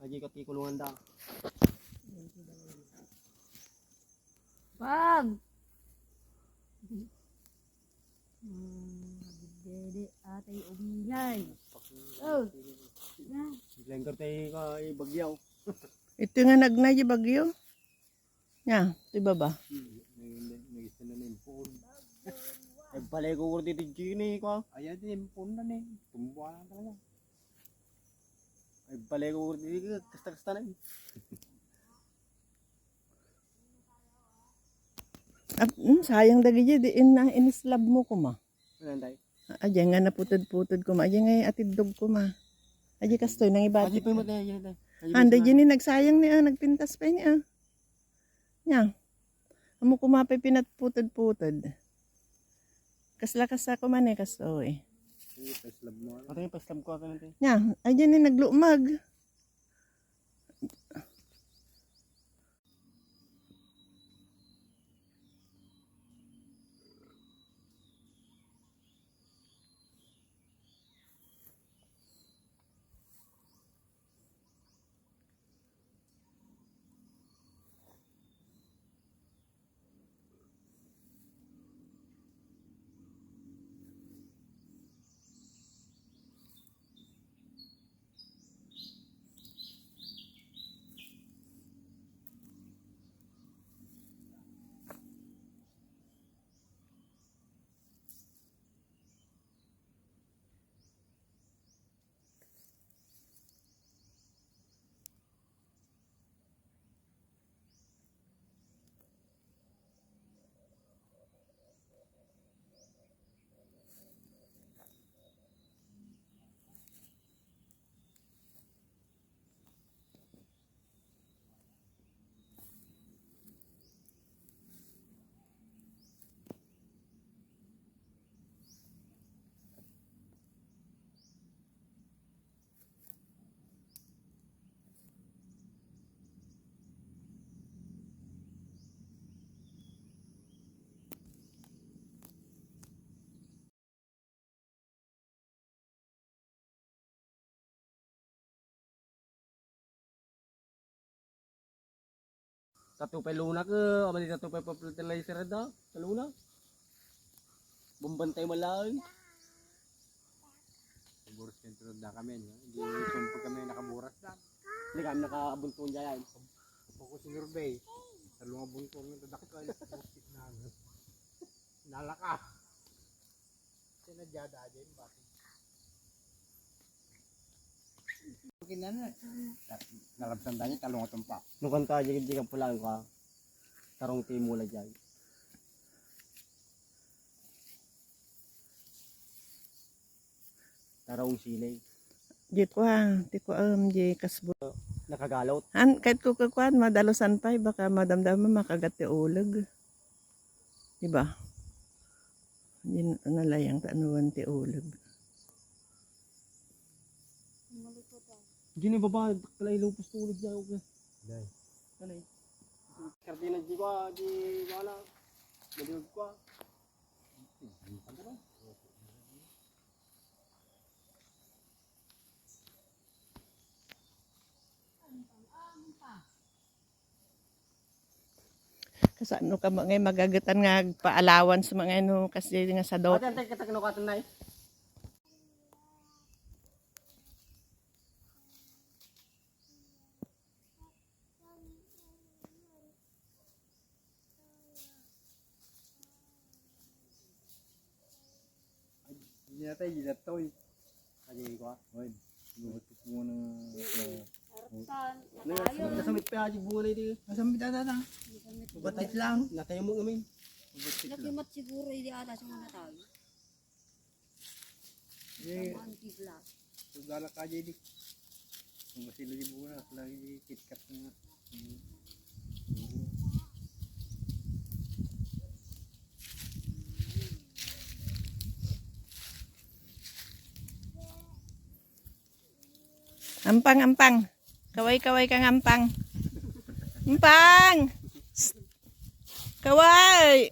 Haji ka tikulungan da. Pag! Dede atay umiyay. Oh! Na. Lengker tayo ka ibagyaw. Ito nga nagnay bagyo. Nya, diba ba? Nagisa na nimpon. Ay balay ko kurti di gini ko. Ayan nimpon na ni. Tumbuhan na talaga. Ay balay ko kurti di kasta-kasta na. Sayang dagi di inislab mo ko ma. Ano tayo? Aja nga naputod-putod ko ma. Aja nga atidog ko ma. Aja kastoy nang ibati. Haji pa mo tayo. Haji tayo. Anda dyan nagsayang niya, nagpintas pa niya. Nya. Amo ko mapay pinatputod-putod. Kasla-kasla ko man kastoy. Paslab mo. Ano yung paslab ko ka natin? Nya, aja ni naglumag. Tatupay luna ke, amali tatupay fertilizer da, sa luna. Bumbantay malay. Buras sentro da kami, hindi sumpag kami nakaburas da. Hindi kami nakabuntong dyan. Ako si Nurbay, sa lunga buntong ng dadakit ko, busik na. Nalaka. Sinadya da dyan, bakit? Nalabsan tanya talong atong pa. Nung kanta jigit-jigit pulang ka, tarong timula dyan. Tarong silay. Di ko di kasbo. Nakagalot. Kahit ko kakuan, madalosan pa, baka madamdaman makagat ti ulag. Diba? Hindi nalayang taanuan ti ulag. Gini baba, kalay lupos tulog dyan. Okay. Dahil. Kalay. Kardina di ko, di wala. Maliwag ko. Kasano ka mga magagatan nga paalawan sa mga ano kasi nga sa dot. Ate, ante, katakino ka tanay. Hindi natin gilatoy. Aji ko. Oy, gumatos mo ng Nasamit pa aji bunga na ito. masamit ata na. Batit lang. Natay mo ngamin. Nakimat siguro hindi ata sa mga tao. Eh, Anti-black. sugala ka jadi. Kung masilo di buka lagi di kitkat na. Ampang. Kaway kang ampang. Ampang! Psst. Kaway!